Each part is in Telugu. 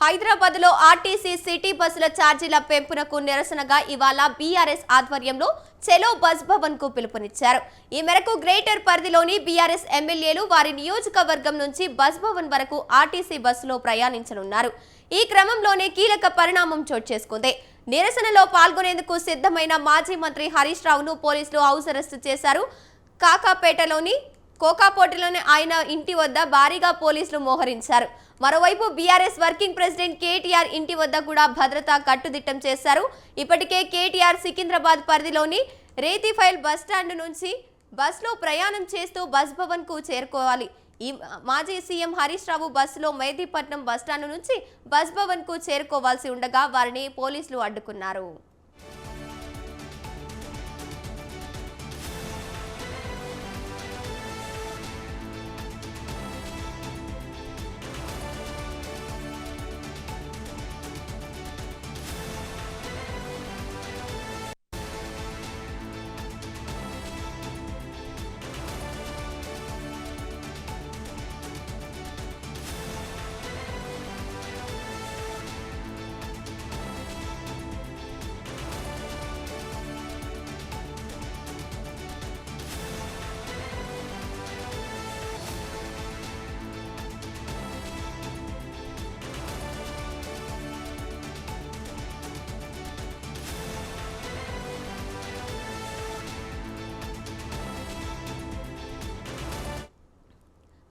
హైదరాబాద్ లో ఆర్టీసీ సిటీ బస్సుల ఛార్జీల పెంపునకు నిరసనగా ఇవాళ బీఆర్ఎస్ ఆధ్వర్యంలో చెలో బస్ భవన్ కు పిలుపునిచ్చారు. ఈ మేరకు గ్రేటర్ పరిధిలోని బీఆర్ఎస్ ఎమ్మెల్యేలు వారి నియోజకవర్గం నుంచి బస్ భవన్ వరకు ఆర్టీసీ బస్సులో ప్రయాణించనున్నారు. ఈ క్రమంలోనే కీలక పరిణామం చోటు చేసుకుంది. నిరసనలో పాల్గొనేందుకు సిద్ధమైన మాజీ మంత్రి హరీష్ రావును పోలీసులు హౌస్ అరెస్టు చేశారు. కోకాపోటలోని ఆయన ఇంటి వద్ద భారీగా పోలీసులు మోహరించారు. మరోవైపు బీఆర్ఎస్ వర్కింగ్ ప్రెసిడెంట్ కేటీఆర్ ఇంటి వద్ద కూడా భద్రత కట్టుదిట్టం చేశారు. ఇప్పటికే కేటీఆర్ సికింద్రాబాద్ పరిధిలోని రేతిఫైల్ బస్ స్టాండ్ నుంచి బస్సులో ప్రయాణం చేస్తూ బస్ భవన్ కు చేరుకోవాలి. ఈ మాజీ సీఎం హరీష్ రావు బస్సులో మెహదీపట్నం బస్టాండ్ నుంచి బస్ భవన్ కు చేరుకోవాల్సి ఉండగా వారిని పోలీసులు అడ్డుకున్నారు.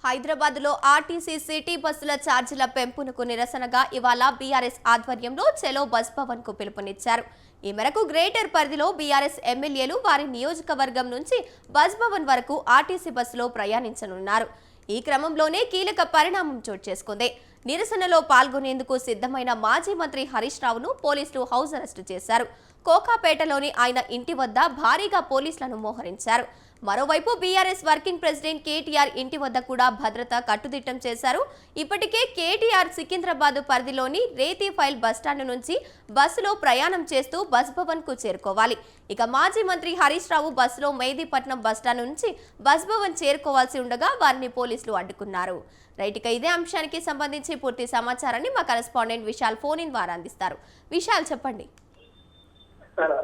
హైదరాబాద్ లో ఆర్టీసీ సిటీ బస్సుల ఛార్జీల పెంపునకు నిరసనగా ఇవాళ బీఆర్ఎస్ ఆధ్వర్యంలో చెలో బస్ భవన్ కు పిలుపునిచ్చారు. ఈ మేరకు గ్రేటర్ పరిధిలో బీఆర్ఎస్ ఎమ్మెల్యేలు వారి నియోజకవర్గం నుంచి బస్ భవన్ వరకు ఆర్టీసీ బస్సులో ప్రయాణించనున్నారు. ఈ క్రమంలోనే కీలక పరిణామం చోటు చేసుకుంది. నిరసనలో పాల్గొనేందుకు సిద్ధమైన మాజీ మంత్రి హరీష్ రావును పోలీసులు హౌస్ అరెస్టు చేశారు. కోకాపేటలోని ఆయన ఇంటి వద్ద భారీగా పోలీసులను మోహరించారు. మరోవైపు బీఆర్ఎస్ వర్కింగ్ ప్రెసిడెంట్ కేటీఆర్ ఇంటి వద్ద కూడా భద్రత కట్టుదిట్టం చేశారు. ఇప్పటికే కేటీఆర్ సికింద్రాబాద్ పరిధిలోని రేతిఫైల్ బస్టాండ్ నుంచి బస్సులో ప్రయాణం చేస్తూ బస్ భవన్ కు చేరుకోవాలి. ఇక మాజీ మంత్రి హరీష్ రావు బస్సులో మెహదీపట్నం బస్టాండ్ నుంచి బస్ భవన్ చేరుకోవాల్సి ఉండగా వారిని పోలీసులు అడ్డుకున్నారు. రైట్, ఇక ఇదే అంశానికి సంబంధించి పూర్తి సమాచారాన్ని మా కరెస్పాండెంట్ విశాల్ ఫోన్ ఇన్ ద్వారా అందిస్తారు. విశాల్, చెప్పండి.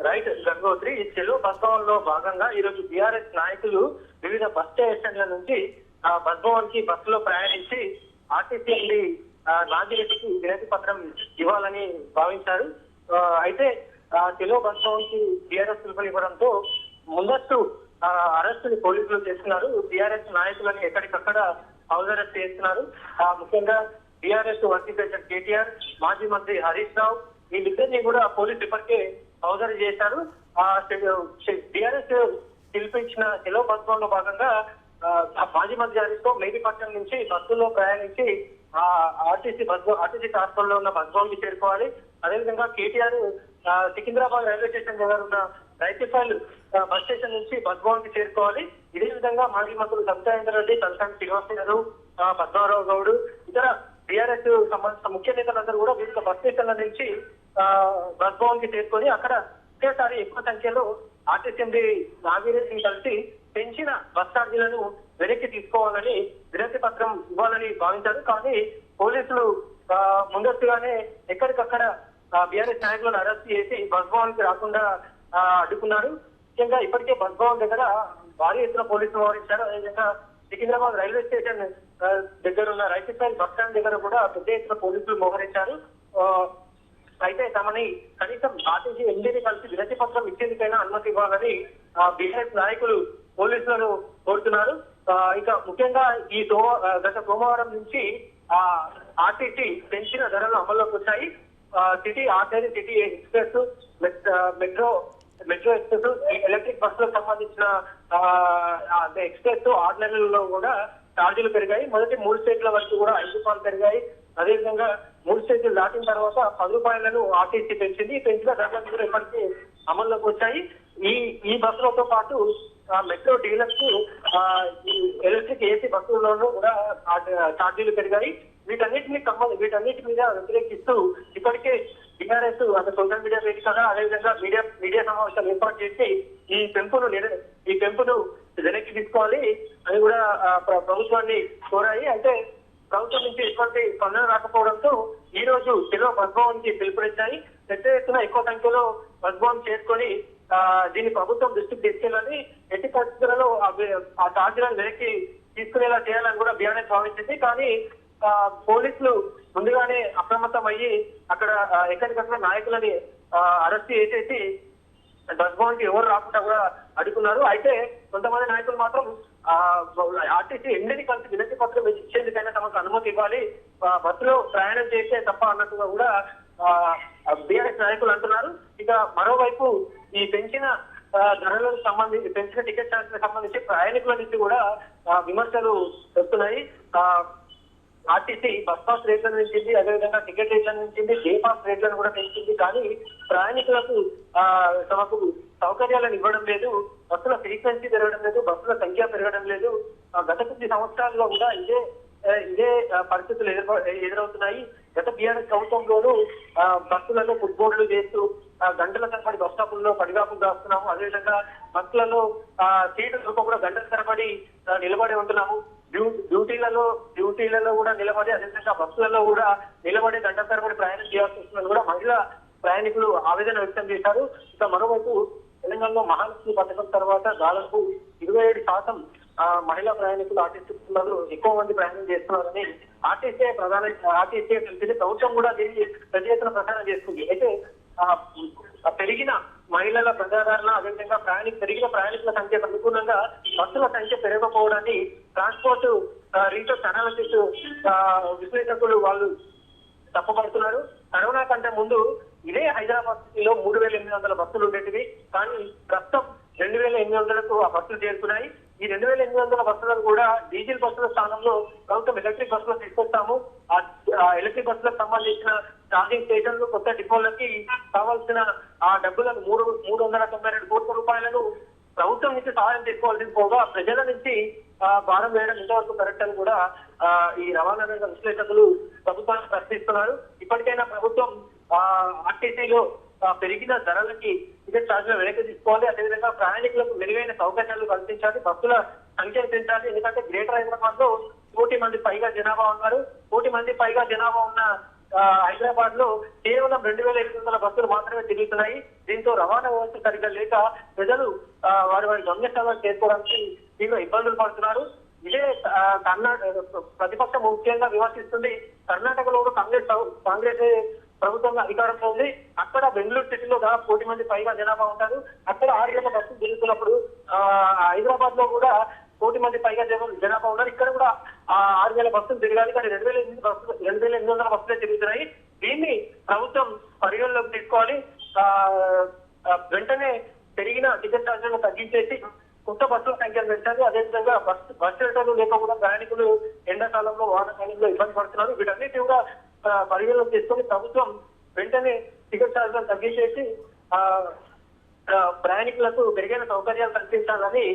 రైట్ గంగోత్రి, ఈ చెలో బస్ భవన్ లో భాగంగా ఈ రోజు బీఆర్ఎస్ నాయకులు వివిధ బస్ స్టేషన్ల నుంచి బస్ భవన్ కి బస్సులో ప్రయాణించి ఆర్టీసీ నాగిరెడ్డికి వినతి పత్రం ఇవ్వాలని భావించారు. అయితే చెలో బస్ భవన్ కి బీఆర్ఎస్ పిలుపునివ్వడంతో ముందస్తు అరెస్టుని పోలీసులు చేస్తున్నారు. బీఆర్ఎస్ నాయకులని ఎక్కడికక్కడ హౌస్ అరెస్ట్ చేస్తున్నారు. ముఖ్యంగా బీఆర్ఎస్ వర్కింగ్ ప్రెసిడెంట్ కేటీఆర్, మాజీ మంత్రి హరీష్ రావు, వీళ్ళిద్దరినీ కూడా పోలీసులు ఇప్పటికే హౌస్ అరెస్ట్ చేశారు. బీఆర్ఎస్ పిలిపించిన చెలో బస్ భవన్ లో భాగంగా మాజీ మంత్రి హరీష్ రావు మెహదీపట్నం నుంచి బస్సులో ప్రయాణించి ఆర్టీసీ ట్రాన్స్పోర్ట్ లో ఉన్న బస్ భవన్ కి చేరుకోవాలి. అదేవిధంగా కేటీఆర్ సికింద్రాబాద్ రైల్వే స్టేషన్ దగ్గర ఉన్న రైతిఫైల్ బస్ స్టేషన్ నుంచి బస్ భవన్ కి చేరుకోవాలి. ఇదే విధంగా మాజీ మంత్రులు సత్యేంద్ర రెడ్డి, తలసాని శ్రీనివాస్ యాదవ్, పద్మారావు గౌడ్, ఇతర బీఆర్ఎస్ సంబంధించిన ముఖ్య నేతలందరూ కూడా వివిధ బస్ స్టేషన్ల నుంచి బస్ భవన్ కి చేరుకొని అక్కడ ఒకేసారి ఎక్కువ సంఖ్యలో ఆర్టీసీ నాగిరెడ్డిని కలిసి పెంచిన బస్ ఛార్జీలను వెనక్కి తీసుకోవాలని వినతి పత్రం ఇవ్వాలని భావించారు. కానీ పోలీసులు ముందస్తుగానే ఎక్కడికక్కడ బీఆర్ఎస్ నాయకులను అరెస్ట్ చేసి బస్ భవన్ కి రాకుండా అడ్డుకున్నారు. ముఖ్యంగా ఇప్పటికే బస్ భవన్ దగ్గర భారీ ఎత్తున పోలీసులు మోహరించారు. అదేవిధంగా సికింద్రాబాద్ రైల్వే స్టేషన్ దగ్గర ఉన్న రైతిఫైల్ బస్ స్టాండ్ దగ్గర కూడా పెద్ద ఎత్తున పోలీసులు మోహరించారు. అయితే తమని కనీసం ఆర్టీసీ ఎండీని కలిసి వినతి పత్రం ఇచ్చేందుకైనా అనుమతి ఇవ్వాలని బీఆర్ఎస్ నాయకులు పోలీసులను కోరుతున్నారు. ఇక ముఖ్యంగా గత సోమవారం నుంచి ఆర్టీసీ పెంచిన ధరలు అమల్లోకి వచ్చాయి. City ordinary, city express, metro express, electric బస్సులకు సంబంధించిన ఎక్స్ప్రెస్ ఆర్డినరీలో కూడా ఛార్జీలు పెరిగాయి. మొదటి 3 స్టేట్ల వరకు కూడా 5 రూపాయలు పెరిగాయి. అదేవిధంగా 3 స్టేట్లు దాటిన తర్వాత 10 రూపాయలను ఆర్టీసీ పెంచింది. పెంచిన ధరలు కూడా ఇప్పటికీ అమల్లోకి వచ్చాయి. ఈ బస్సులతో పాటు మెట్రో డీలక్స్, ఎలక్ట్రిక్ ఏసీ బస్సుల్లోనూ కూడా ఛార్జీలు పెరిగాయి. వీటన్నిటి మీద వ్యతిరేకిస్తూ ఇప్పటికే బీఆర్ఎస్ సోషల్ మీడియా వేదికగా అదేవిధంగా మీడియా సమావేశాలు ఏర్పాటు చేసి ఈ పెంపును వెనక్కి తీసుకోవాలి అని కూడా ప్రభుత్వాన్ని కోరాయి. అయితే ప్రభుత్వం నుంచి ఎటువంటి స్పందన రాకపోవడంతో ఈ రోజు చెలో బస్ భవన్ కి పిలుపునిచ్చాయి. పెద్ద ఎత్తున ఎక్కువ సంఖ్యలో బస్ భవన్ చేసుకొని దీన్ని ప్రభుత్వం దృష్టికి తీసుకెళ్లాలని, ఎట్టి పరిస్థితులలో ఆ ఛార్జీలను వెనక్కి తీసుకునేలా చేయాలని కూడా బీఆర్ఎస్ భావించింది. కానీ పోలీసులు ముందుగానే అప్రమత్తం అయ్యి అక్కడ ఎక్కడికక్కడ నాయకులని అరెస్ట్ చేసేసి బస్ భవన్ కి ఎవరు రాకుండా కూడా అడుగుతున్నారు. అయితే కొంతమంది నాయకులు మాత్రం ఆర్టీసీ ఎన్నిటి కలిసి వినతి పత్రం ఇచ్చేందుకైనా తమకు అనుమతి ఇవ్వాలి, బస్సులో ప్రయాణం చేస్తే తప్ప అన్నట్టుగా కూడా బీఆర్ఎస్ నాయకులు అంటున్నారు. ఇక మరోవైపు ఈ పెంచిన ధరలకు సంబంధించి, పెంచిన టికెట్ ఛార్జీలకు సంబంధించి ప్రయాణికుల నుంచి కూడా విమర్శలు వస్తున్నాయి. ఆర్టీసీ బస్ పాస్ రేట్లను పెంచింది, అదేవిధంగా టికెట్ రేట్లను పెంచింది, డే పాస్ రేట్లను కూడా పెంచింది. కానీ ప్రయాణికులకు తమకు సౌకర్యాలను ఇవ్వడం లేదు, బస్సుల ఫ్రీక్వెన్సీ పెరగడం లేదు, బస్సుల సంఖ్య పెరగడం లేదు. గత కొద్ది సంవత్సరాల్లో కూడా ఇదే పరిస్థితులు ఎదురవుతున్నాయి. గత బీఆర్ఎస్ ప్రభుత్వంలోనూ బస్సులలో ఫుడ్ బోర్డులు చేస్తూ గంటల తరబడి బస్ స్టాపుల్లో పడిగాపులు దాస్తున్నాము. అదేవిధంగా బస్సులలో సీట్ల కూడా గంటల తరబడి నిలబడి ఉంటున్నాము. డ్యూటీలలో కూడా నిలబడి, అదేవిధంగా బస్సులలో కూడా నిలబడి గంటల తరబడి ప్రయాణం చేయాల్సి వస్తుందని కూడా మహిళా ప్రయాణికులు ఆవేదన వ్యక్తం చేశారు. ఇక మరోవైపు తెలంగాణలో మహాలక్ష్మి పథకం తర్వాత దాదాపు 27% మహిళా ప్రయాణికులు ఆర్టీసీలో ఎక్కువ మంది ప్రయాణం చేస్తున్నారని ఆర్టీసీ తెలిసింది. ప్రభుత్వం కూడా దీన్ని పెద్ద ఎత్తున ప్రచారం చేస్తుంది. అయితే పెరిగిన మహిళల ప్రజాదరణ, అదేవిధంగా పెరిగిన ప్రయాణికుల సంఖ్యకు అనుగుణంగా బస్సుల సంఖ్య పెరగకపోవడాన్ని ట్రాన్స్పోర్ట్ రీసెర్చ్ అనాలిసిస్ విశ్లేషకులు వాళ్ళు తప్పుపడుతున్నారు. కరోనా కంటే ముందు ఇదే హైదరాబాద్ లో 3,800 బస్సులు ఉండేటివి, కానీ ప్రస్తుతం 2,800కు ఆ బస్సులు చేరుతున్నాయి. ఈ 2,800 బస్సులను కూడా డీజిల్ బస్సుల స్థానంలో ప్రభుత్వం ఎలక్ట్రిక్ బస్సులు తీసుకొస్తాము. ఆ ఎలక్ట్రిక్ బస్సులకు సంబంధించిన ఛార్జింగ్ స్టేషన్లు, కొత్త డిపోలకి కావాల్సిన ఆ డబ్బులను 392 కోట్ల రూపాయలను ప్రభుత్వం నుంచి సహాయం తీసుకోవాల్సింది పోగా ప్రజల నుంచి భారం వేయడం ఇంతవరకు కరెక్ట్ అని కూడా ఈ రవాణా రంగ విశ్లేషకులు ప్రభుత్వాన్ని ప్రశ్నిస్తున్నారు. ఇప్పటికైనా ప్రభుత్వం ఆర్టీసీలో పెరిగిన ధరలకి టికెట్ ఛార్జీలు వెనక్కి తీసుకోవాలి, అదేవిధంగా ప్రయాణికులకు మెరుగైన సౌకర్యాలు కల్పించాలి, బస్సుల సంఖ్యను పెంచాలి. ఎందుకంటే గ్రేటర్ హైదరాబాద్ లో 1 కోటి మంది పైగా జనాభా ఉన్నారు. 1 కోటి మంది పైగా జనాభా ఉన్న హైదరాబాద్ లో కేవలం 2,800 బస్సులు మాత్రమే తిరుగుతున్నాయి. దీంతో రవాణా వ్యవస్థ సరిగ్గా లేక ప్రజలు వారి గమ్యస్థానాలు చేరుకోవడానికి తీవ్ర ఇబ్బందులు పడుతున్నారు. ఇదే ప్రతిపక్షం ముఖ్యంగా విమర్శిస్తుంది. కర్ణాటకలో కాంగ్రెస్ ప్రభుత్వంగా అధికారంలో ఉంది. అక్కడ బెంగళూరు సిటీలో దాదాపు 1 కోటి మంది పైగా జనాభా ఉంటారు. అక్కడ 6 గంటల బస్సులు తిరుగుతున్నప్పుడు హైదరాబాద్ లో కూడా 1 కోటి మంది పైగా జనాభా ఉన్నారు. ఇక్కడ కూడా 6,000 బస్సులు తిరగాలి, కానీ 2,800 బస్సులే తిరుగుతున్నాయి. దీన్ని ప్రభుత్వం పరిగణలోకి తీసుకోవాలి. వెంటనే పెరిగిన టికెట్ ఛార్జీలను తగ్గించేసి కొత్త బస్సుల సంఖ్యను పెంచాలి. అదేవిధంగా బస్ షెల్టర్లు లేకుండా ప్రయాణికులు ఎండాకాలంలో, వానాకాలంలో ఇబ్బంది పడుతున్నారు. వీటన్నిటి కూడా పరిగణలోకి తీసుకొని ప్రభుత్వం వెంటనే టికెట్ ఛార్జీలను తగ్గించేసి ప్రయాణికులకు మెరుగైన సౌకర్యాలు కల్పించాలని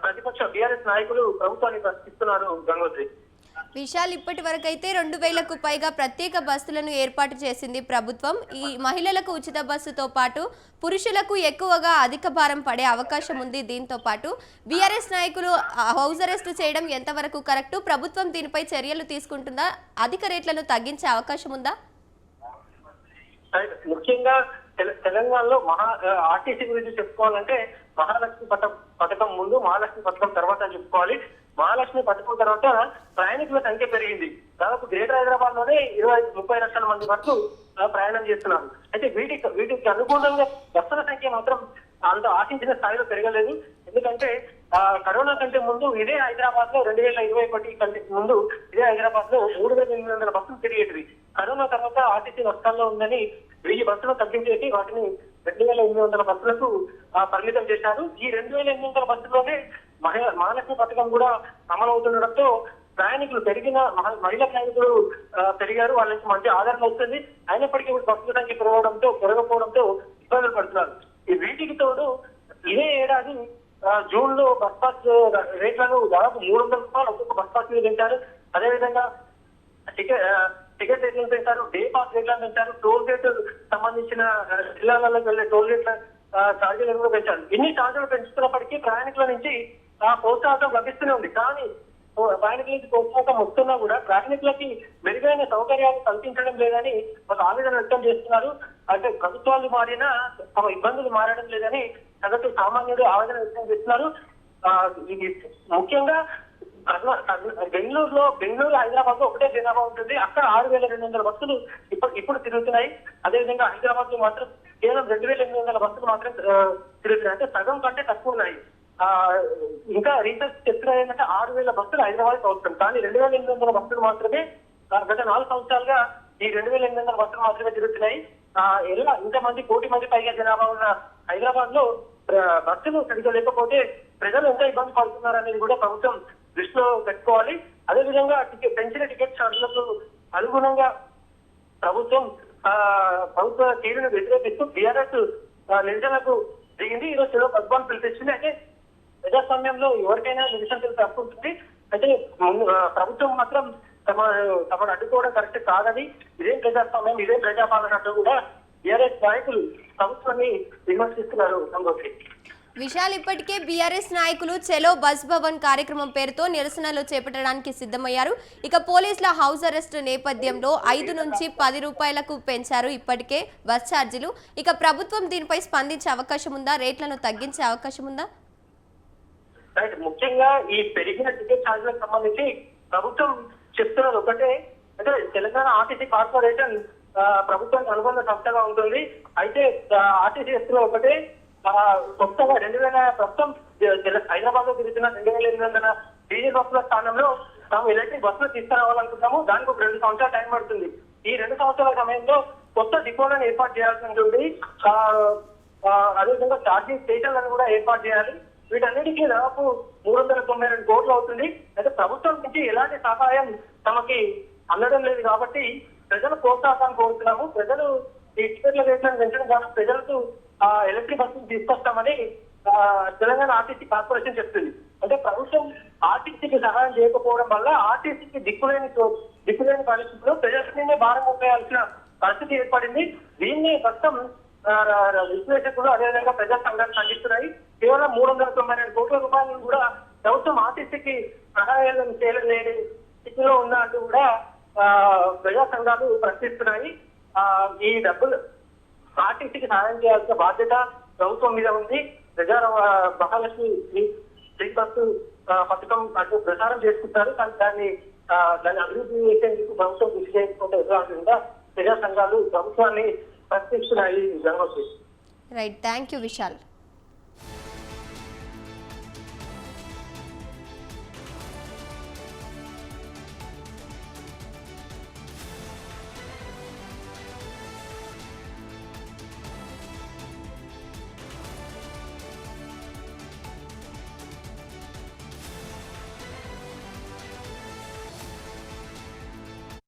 ప్రతిపక్ష బీఆర్ఎస్ నాయకులు ప్రభుత్వాన్ని ప్రశ్నిస్తున్నారు. గంగోత్రి విశాల్, ఇప్పటి వరకు అయితే 2,000కు పైగా ప్రత్యేక బస్సులను ఏర్పాటు చేసింది ప్రభుత్వం. ఈ మహిళలకు ఉచిత బస్సుతో పాటు పురుషులకు ఎక్కువగా అధిక భారం పడే అవకాశం ఉంది. దీంతో పాటు బీఆర్ఎస్ నాయకులు హౌస్ అరెస్ట్ చేయడం ఎంతవరకు కరెక్ట్? ప్రభుత్వం దీనిపై చర్యలు తీసుకుంటుందా? అధిక రేట్లను తగ్గించే అవకాశం ఉందా? ముఖ్యంగా తెలంగాణలో ఆర్టీసీ గురించి చెప్పుకోవాలంటే మహాలక్ష్మి పథకం ముందు, మహాలక్ష్మి పథకం తర్వాత చెప్పుకోవాలి. మహాలక్ష్మి పథకం తర్వాత ప్రయాణికుల సంఖ్య పెరిగింది. దాదాపు గ్రేటర్ హైదరాబాద్ లోనే 25-30 లక్షల మంది వరకు ప్రయాణం చేస్తున్నారు. అయితే వీటికి అనుగుణంగా బస్సుల సంఖ్య మాత్రం అంత ఆశించిన స్థాయిలో పెరగలేదు. ఎందుకంటే కరోనా కంటే ముందు ఇదే హైదరాబాద్ లో 2021 కంటే ముందు ఇదే హైదరాబాద్ లో 3,800 బస్సులు తిరిగేటివి. కరోనా తర్వాత ఆర్టీసీ నష్టాల్లో ఉందని 1000 బస్సులు తగ్గించేసి వాటిని 2,800 బస్సులకు పరిమితం చేశారు. ఈ 2,800 బస్సుల్లోనే మహాలక్ష్మి పథకం కూడా అమలవుతుండడంతో ప్రయాణికులు మహిళా ప్రయాణికులు పెరిగారు. వాళ్ళకి మంచి ఆదరణ వస్తుంది. అయినప్పటికీ బస్సుల సంఖ్య పెరగకపోవడంతో ఇబ్బందులు పడుతున్నారు. ఈ వీటికి తోడు ఇదే ఏడాది జూన్ లో బస్ పాస్ రేట్లను దాదాపు 300 రూపాయలు ఒక్కొక్క బస్ పాస్ మీద పెంచారు. అదేవిధంగా టికెట్ రేట్లను పెంచారు, డే పాస్ రేట్లను పెంచారు, టోల్ గేట్ సంబంధించిన జిల్లాలకు వెళ్లే టోల్ గేట్ల ఛార్జీలను కూడా పెంచారు. ఇన్ని ఛార్జీలు పెంచుతున్నప్పటికీ ప్రయాణికుల నుంచి ప్రోత్సాహం లభిస్తూనే ఉంది. కానీ ప్రయాణికులకి ప్రోత్సాహం వస్తున్నా కూడా ప్రయాణికులకి మెరుగైన సౌకర్యాలు కల్పించడం లేదని ఒక ఆవేదన వ్యక్తం చేస్తున్నారు. అంటే ప్రభుత్వాలు మారినా తమ ఇబ్బందులు మారడం లేదని సగటు సామాన్యుడు ఆవేదన వ్యక్తం చేస్తున్నారు. ఇది ముఖ్యంగా బెంగళూరు హైదరాబాద్ లో ఒకటే జనాభా ఉంటుంది. అక్కడ 6,200 బస్సులు ఇప్పుడు తిరుగుతున్నాయి. అదేవిధంగా హైదరాబాద్ లో మాత్రం కేవలం 2,800 బస్సులు మాత్రం తిరుగుతున్నాయి. అంటే సగం కంటే తక్కువ ఉన్నాయి. ఇంకా రీసెర్చ్ చెప్తున్నారు ఏంటంటే 6,000 బస్సులు హైదరాబాద్ అవసరం, కానీ 2,800 బస్సులు మాత్రమే గత 4 సంవత్సరాలుగా ఈ 2,800 బస్సులు మాత్రమే తిరుగుతున్నాయి. ఎలా ఇంతమంది 1 కోటి మంది పైగా జనాభా ఉన్న హైదరాబాద్ లో బస్సులు సరిగ్గా లేకపోతే ప్రజలు ఎంత ఇబ్బంది పడుతున్నారు అనేది కూడా ప్రభుత్వం దృష్టిలో పెట్టుకోవాలి. అదేవిధంగా పెంచిన టికెట్ ఛార్జీలకు అనుగుణంగా ప్రభుత్వం తీరును వ్యతిరేకిస్తూ బీఆర్ఎస్ నిరసనకు దిగింది. ఈరోజు చెలో బస్బాన్ పిలిపించింది. అయితే ప్రజాస్వామ్యంలో ఎవరికైనా నిరసన తప్పుతుంది. అయితే ప్రభుత్వం మాత్రం తమను అడ్డుకోవడం కరెక్ట్ కాదని, ఇదేం ప్రజాస్వామ్యం, ఇదేం ప్రజాపాలన అంటూ కూడా బీఆర్ఎస్ నాయకులు ప్రభుత్వాన్ని విమర్శిస్తున్నారు. సంగతి విశాల్, ఇప్పటికే బీఆర్ఎస్ నాయకులు చెలో బస్ భవన్ కార్యక్రమం పేరుతో నిరసనలు చేపట్టడానికి సిద్ధమయ్యారు. ఇక పోలీసుల హౌస్ అరెస్ట్ నేపథ్యంలో 5 నుంచి 10 రూపాయలకు పెంచారు ఇప్పటికే బస్ ఛార్జీలు. ఇక ప్రభుత్వం దీనిపై స్పందించే అవకాశం ఉందా? రేట్లను తగ్గించే అవకాశం ఉందా? ముఖ్యంగా ఈ పెరిగిన టికెట్ ఛార్జీలకు సంబంధించి ప్రభుత్వం చెప్తున్నది ఒకటే, అంటే తెలంగాణ ఆర్టీసీ కార్పొరేషన్ ప్రభుత్వానికి అనుబంధ సంస్థగా ఉంటుంది. అయితే ఆర్టీసీ ఎత్తులో ఒకటే, కొత్తగా ప్రస్తుతం హైదరాబాద్ లో తిరుగుతున్న 2,800 డీజిల్ బస్సుల స్థానంలో తాము ఎలక్ట్రిక్ బస్సులు తీసుకురావాలనుకుంటాము. దానికి ఒక 2 సంవత్సరాల టైం పడుతుంది. ఈ 2 సంవత్సరాల సమయంలో కొత్త డిపోలను ఏర్పాటు చేయాల్సి ఉంటుంది. అదేవిధంగా ఛార్జింగ్ స్టేషన్లను కూడా ఏర్పాటు చేయాలి. వీటన్నిటికీ దాదాపు 392 కోట్లు అవుతుంది. అయితే ప్రభుత్వం నుంచి ఎలాంటి సహాయం తమకి అందడం లేదు కాబట్టి ప్రజలు ప్రోత్సాహాన్ని కోరుతున్నాము. ప్రజలు ఈ టికెట్ల రేట్లను పెంచడం ద్వారా ప్రజలకు ఎలక్ట్రిక్ బస్సులు తీసుకొస్తామని తెలంగాణ ఆర్టీసీ కార్పొరేషన్ చెప్తుంది. అంటే ప్రభుత్వం ఆర్టీసీకి సహాయం చేయకపోవడం వల్ల ఆర్టీసీకి దిక్కులేని పరిస్థితుల్లో ప్రజలనే భారం మోపేయాల్సిన పరిస్థితి ఏర్పడింది. దీన్ని ప్రస్తుతం విశ్లేషకులు అదేవిధంగా ప్రజా సంఘాలు ఖండిస్తున్నాయి. కేవలం 392 కోట్ల రూపాయలను కూడా ప్రభుత్వం ఆర్టీసీకి సహాయం చేయలేని స్థితిలో ఉన్న అంటూ కూడా ప్రజా సంఘాలు ప్రశ్నిస్తున్నాయి. ఈ డబ్బులు ఆర్టీసీకి సహాయం చేయాల్సిన బాధ్యత ప్రభుత్వం మీద ఉంది. మహాలక్ష్మి ఫ్రీ బస్సు పథకం అంటూ ప్రచారం చేసుకుంటారు, కానీ దాన్ని అభివృద్ధి చేసేందుకు ప్రభుత్వం కృషి చేయకపోతే ఎదురు ప్రజా సంఘాలు ప్రభుత్వాన్ని ప్రశ్నిస్తున్నాయి. Right, thank you Vishal.